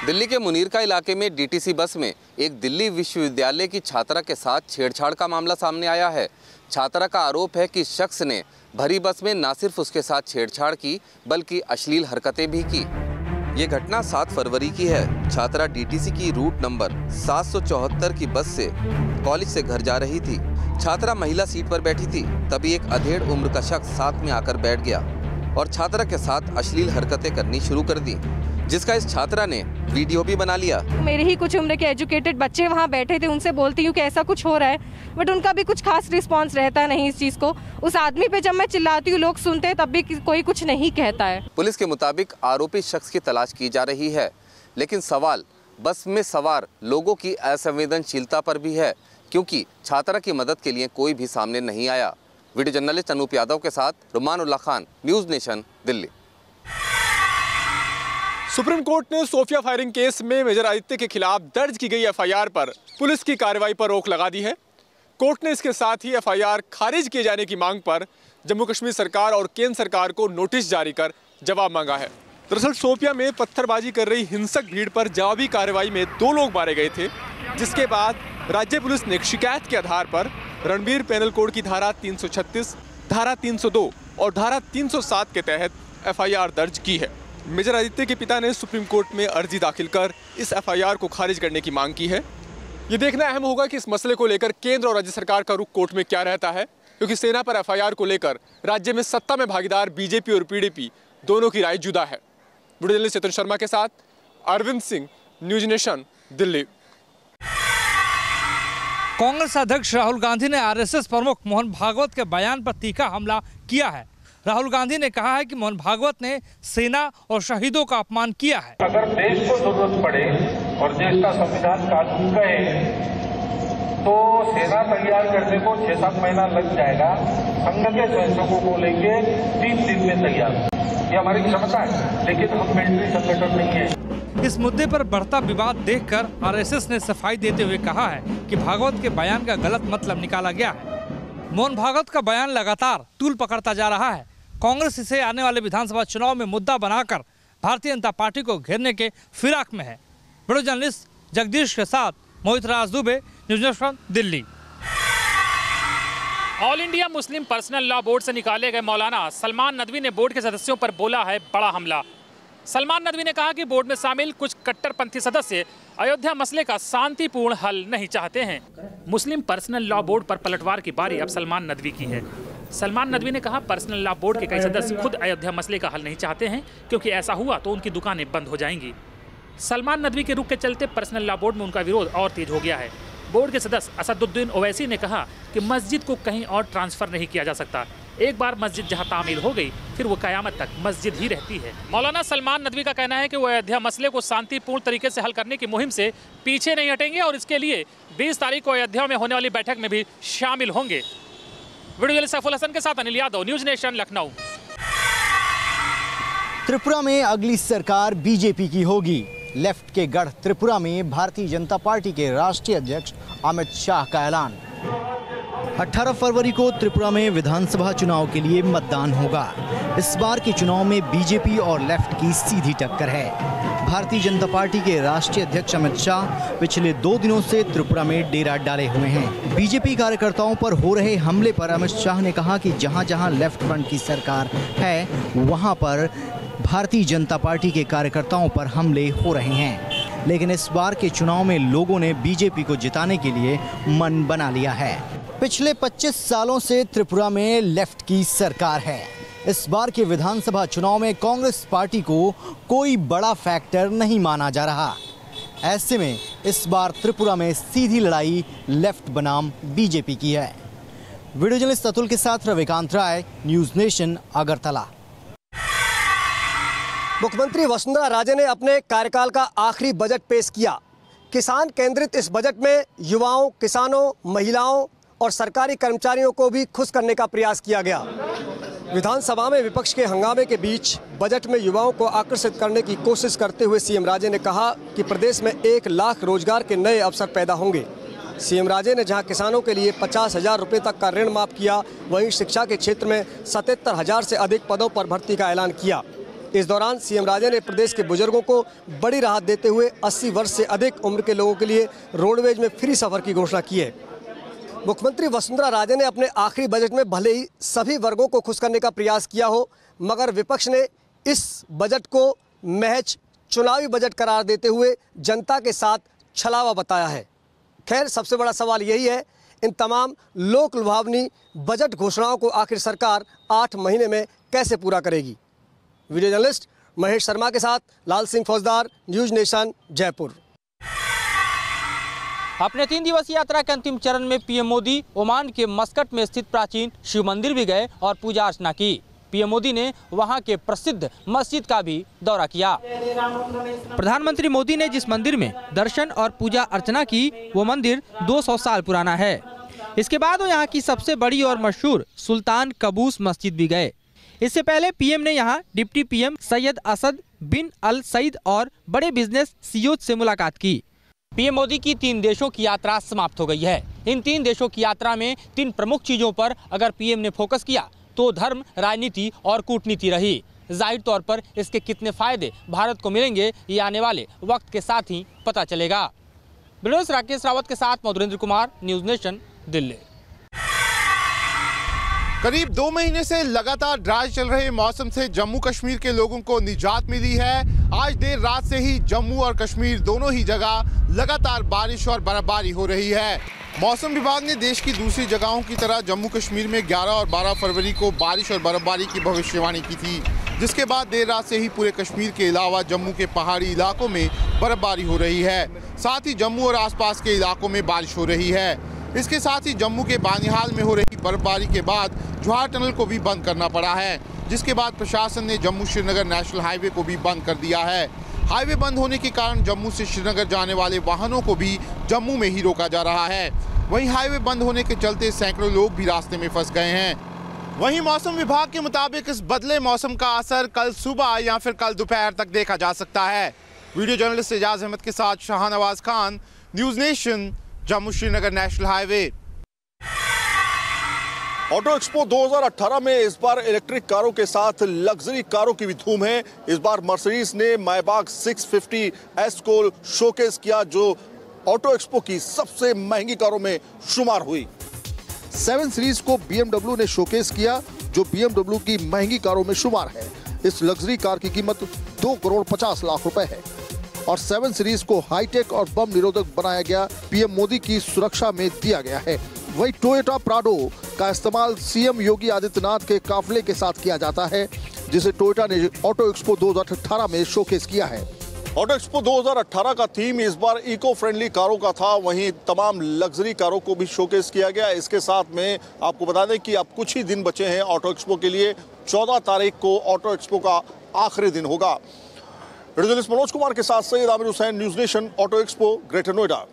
दिल्ली के मुनीरका इलाके में डीटीसी बस में एक दिल्ली विश्वविद्यालय की छात्रा के साथ छेड़छाड़ का मामला सामने आया है। छात्रा का आरोप है कि शख्स ने भरी बस में न सिर्फ उसके साथ छेड़छाड़ की बल्कि अश्लील हरकतें भी की। ये घटना 7 फरवरी की है। छात्रा डीटीसी की रूट नंबर 774 की बस से कॉलेज से घर जा रही थी। छात्रा महिला सीट पर बैठी थी, तभी एक अधेड़ उम्र का शख्स साथ में आकर बैठ गया और छात्रा के साथ अश्लील हरकतें करनी शुरू कर दी, जिसका इस छात्रा ने वीडियो भी बना लिया। मेरे ही कुछ उम्र के एजुकेटेड बच्चे वहाँ बैठे थे, उनसे बोलती हूँ कि ऐसा कुछ हो रहा है, बट उनका भी कुछ खास रिस्पांस रहता नहीं इस चीज़ को। उस आदमी पे जब मैं चिल्लाती हूँ, लोग सुनते हैं, तब भी कोई कुछ नहीं कहता है। पुलिस के मुताबिक आरोपी शख्स की तलाश की जा रही है, लेकिन सवाल बस में सवार लोगों की असंवेदनशीलता पर भी है, क्योंकि छात्रा की मदद के लिए कोई भी सामने नहीं आया। वीडियो जर्नलिस्ट अनूप यादव के साथ Rumanullah Khan, news nation, Delhi. Supreme court ने सोफिया फायरिंग केस में मेजर आदित्य के खिलाफ दर्ज की गई एफआईआर पर पुलिस की कार्रवाई पर रोक लगा दी है। कोर्ट ने इसके साथ ही एफआईआर खारिज किए जाने की मांग पर जम्मू कश्मीर सरकार और केंद्र सरकार को नोटिस जारी कर जवाब मांगा है। दरअसल शोपियां में पत्थरबाजी कर रही हिंसक भीड़ पर जवाबी कार्रवाई में 2 लोग मारे गए थे, जिसके बाद राज्य पुलिस ने शिकायत के आधार पर रणबीर पेनल कोड की धारा 336, धारा 302 और धारा 307 के तहत एफआईआर दर्ज की है। मेजर आदित्य के पिता ने सुप्रीम कोर्ट में अर्जी दाखिल कर इस एफआईआर को खारिज करने की मांग की है। ये देखना अहम होगा कि इस मसले को लेकर केंद्र और राज्य सरकार का रुख कोर्ट में क्या रहता है, क्योंकि सेना पर एफआईआर को लेकर राज्य में सत्ता में भागीदार बीजेपी और पीडीपी दोनों की राय जुदा है। वीडियो जर्नलिस्ट चेतन शर्मा के साथ अरविंद सिंह, न्यूज नेशन, दिल्ली। कांग्रेस अध्यक्ष राहुल गांधी ने आरएसएस प्रमुख मोहन भागवत के बयान पर तीखा हमला किया है। राहुल गांधी ने कहा है कि मोहन भागवत ने सेना और शहीदों का अपमान किया है। अगर देश को जरूरत पड़े और देश का संविधान कानून कहे तो सेना तैयार करने को 6-7 महीना लग जाएगा। संघ के स्वयंसेवकों को लेके 3 दिन में तैयार, ये हमारी क्षमता है, लेकिन हम मिलिट्री संगठन नहीं है। इस मुद्दे पर बढ़ता विवाद देखकर आरएसएस ने सफाई देते हुए कहा है कि भागवत के बयान का गलत मतलब निकाला गया है। मोहन भागवत का बयान लगातार तूल पकड़ता जा रहा है। कांग्रेस इसे आने वाले विधानसभा चुनाव में मुद्दा बनाकर भारतीय जनता पार्टी को घेरने के फिराक में है। वीडियो जर्नलिस्ट जगदीश के साथ Mohit Raj Dubey, news nation, Delhi. All India Muslim personal law board से निकाले गए मौलाना सलमान नदवी ने बोर्ड के सदस्यों पर बोला है बड़ा हमला। सलमान नदवी ने कहा कि बोर्ड में शामिल कुछ कट्टरपंथी सदस्य अयोध्या मसले का शांतिपूर्ण हल नहीं चाहते हैं। मुस्लिम पर्सनल लॉ बोर्ड पर पलटवार की बारी अब सलमान नदवी की है। सलमान नदवी ने कहा पर्सनल लॉ बोर्ड के कई सदस्य खुद अयोध्या मसले का हल नहीं चाहते हैं, क्योंकि ऐसा हुआ तो उनकी दुकानें बंद हो जाएंगी। सलमान नदवी के रुख के चलते पर्सनल लॉ बोर्ड में उनका विरोध और तेज हो गया है। बोर्ड के सदस्य असदुद्दीन ओवैसी ने कहा कि मस्जिद को कहीं और ट्रांसफर नहीं किया जा सकता। एक बार मस्जिद जहां तामील हो गई फिर वो कयामत तक मस्जिद ही रहती है। मौलाना सलमान नदवी का कहना है कि वो अयोध्या मसले को शांतिपूर्ण तरीके से हल करने की मुहिम से पीछे नहीं हटेंगे और इसके लिए 20 तारीख को अयोध्या में होने वाली बैठक में भी शामिल होंगे। वीडियो जर्नलिस्ट सैफुल हसन के साथ अनिल यादव, न्यूज नेशन, लखनऊ। त्रिपुरा में अगली सरकार बीजेपी की होगी। लेफ्ट के गढ़ त्रिपुरा में भारतीय जनता पार्टी के राष्ट्रीय अध्यक्ष अमित शाह का ऐलान। 18 फरवरी को त्रिपुरा में विधानसभा चुनाव के लिए मतदान होगा। इस बार के चुनाव में बीजेपी और लेफ्ट की सीधी टक्कर है। भारतीय जनता पार्टी के राष्ट्रीय अध्यक्ष अमित शाह पिछले 2 दिनों से त्रिपुरा में डेरा डाले हुए हैं। बीजेपी कार्यकर्ताओं पर हो रहे हमले पर अमित शाह ने कहा कि जहां जहां लेफ्ट फ्रंट की सरकार है, वहां पर भारतीय जनता पार्टी के कार्यकर्ताओं पर हमले हो रहे हैं। लेकिन इस बार के चुनाव में लोगों ने बीजेपी को जिताने के लिए मन बना लिया है। पिछले 25 सालों से त्रिपुरा में लेफ्ट की सरकार है। इस बार के विधानसभा चुनाव में कांग्रेस पार्टी को कोई बड़ा फैक्टर नहीं माना जा रहा। ऐसे में इस बार त्रिपुरा में सीधी लड़ाई लेफ्ट बनाम बीजेपी की है। वीडियो जर्नलिस्ट अतुल के साथ रविकांत राय, न्यूज नेशन, अगरतला। मुख्यमंत्री वसुंधरा राजे ने अपने कार्यकाल का आखिरी बजट पेश किया। किसान केंद्रित इस बजट में युवाओं, किसानों, महिलाओं और सरकारी कर्मचारियों को भी खुश करने का प्रयास किया गया। विधानसभा में विपक्ष के हंगामे के बीच बजट में युवाओं को आकर्षित करने की कोशिश करते हुए सीएम राजे ने कहा कि प्रदेश में 1 लाख रोजगार के नए अवसर पैदा होंगे। सीएम राजे ने जहां किसानों के लिए 50,000 रुपये तक का ऋण माफ किया, वहीं शिक्षा के क्षेत्र में 77,000 से अधिक पदों पर भर्ती का ऐलान किया। इस दौरान सीएम राजे ने प्रदेश के बुजुर्गों को बड़ी राहत देते हुए 80 वर्ष से अधिक उम्र के लोगों के लिए रोडवेज में फ्री सफर की घोषणा की है। मुख्यमंत्री वसुंधरा राजे ने अपने आखिरी बजट में भले ही सभी वर्गों को खुश करने का प्रयास किया हो, मगर विपक्ष ने इस बजट को महज चुनावी बजट करार देते हुए जनता के साथ छलावा बताया है। खैर, सबसे बड़ा सवाल यही है, इन तमाम लोक लुभावनी बजट घोषणाओं को आखिर सरकार 8 महीने में कैसे पूरा करेगी। वीडियो जर्नलिस्ट महेश शर्मा के साथ लाल सिंह फौजदार, न्यूज नेशन, जयपुर। अपने 3 दिवसीय यात्रा के अंतिम चरण में पीएम मोदी ओमान के मस्कट में स्थित प्राचीन शिव मंदिर भी गए और पूजा अर्चना की। पीएम मोदी ने वहां के प्रसिद्ध मस्जिद का भी दौरा किया। प्रधानमंत्री मोदी ने जिस मंदिर में दर्शन और पूजा अर्चना की, वो मंदिर 200 साल पुराना है। इसके बाद वो यहाँ की सबसे बड़ी और मशहूर सुल्तान कबूस मस्जिद भी गए। इससे पहले पीएम ने यहाँ डिप्टी पीएम सैयद असद बिन अल सईद और बड़े बिजनेस सीईओ से मुलाकात की। पीएम मोदी की 3 देशों की यात्रा समाप्त हो गई है। इन 3 देशों की यात्रा में 3 प्रमुख चीजों पर अगर पीएम ने फोकस किया तो धर्म, राजनीति और कूटनीति रही। जाहिर तौर पर इसके कितने फायदे भारत को मिलेंगे, ये आने वाले वक्त के साथ ही पता चलेगा। ब्यूरो राकेश रावत के साथ मधुरेंद्र कुमार, न्यूज नेशन, दिल्ली। करीब 2 महीने से लगातार ड्राई चल रहे मौसम से जम्मू कश्मीर के लोगों को निजात मिली है। आज देर रात से ही जम्मू और कश्मीर दोनों ही जगह लगातार बारिश और बर्फबारी हो रही है। मौसम विभाग ने देश की दूसरी जगहों की तरह जम्मू कश्मीर में 11 और 12 फरवरी को बारिश और बर्फबारी की भविष्यवाणी की थी, जिसके बाद देर रात से ही पूरे कश्मीर के अलावा जम्मू के पहाड़ी इलाकों में बर्फबारी हो रही है। साथ ही जम्मू और आसपास के इलाकों में बारिश हो रही है। इसके साथ ही जम्मू के बानिहाल में हो रही बर्फबारी के बाद जोहार टनल को भी बंद करना पड़ा है, जिसके बाद प्रशासन ने जम्मू श्रीनगर नेशनल हाईवे को भी बंद कर दिया है। हाईवे बंद होने के कारण जम्मू से श्रीनगर जाने वाले वाहनों को भी जम्मू में ही रोका जा रहा है। वहीं हाईवे बंद होने के चलते सैकड़ों लोग भी रास्ते में फंस गए हैं। वहीं मौसम विभाग के मुताबिक इस बदले मौसम का असर कल सुबह या फिर कल दोपहर तक देखा जा सकता है। वीडियो जर्नलिस्ट एजाज अहमद के साथ Shahnawaz Khan, news nation, Jammu Srinagar national highway. Auto expo 2018 में इस बार इलेक्ट्रिक कारों के साथ लग्जरी कारों की भी धूम है। इस बार मर्सिडीज ने मायबाग 650S को शोकेस किया, जो ऑटो एक्सपो की सबसे महंगी कारों में शुमार हुई। 7 सीरीज को BMW ने शोकेस किया, जो BMW की महंगी कारों में शुमार है। इस लग्जरी कार की कीमत 2 करोड़ 50 लाख रुपए है और 7 सीरीज को हाईटेक और बम निरोधक बनाया गया, पीएम मोदी की सुरक्षा में दिया गया है। वहीं टोयोटा प्राडो का इस्तेमाल सीएम योगी आदित्यनाथ के काफिले के साथ किया जाता है, जिसे टोयोटा ने ऑटो एक्सपो 2018 में शोकेस किया है। ऑटो एक्सपो 2018 का थीम इस बार इको फ्रेंडली कारों का था। वहीं तमाम लग्जरी कारों को भी शोकेस किया गया। इसके साथ में आपको बता दें कि अब कुछ ही दिन बचे हैं ऑटो एक्सपो के लिए। 14 तारीख को ऑटो एक्सपो का आखिरी दिन होगा। जर्नलिस्ट मनोज कुमार के साथ Syed Aamir Hussain, news nation, auto expo, greater Noida.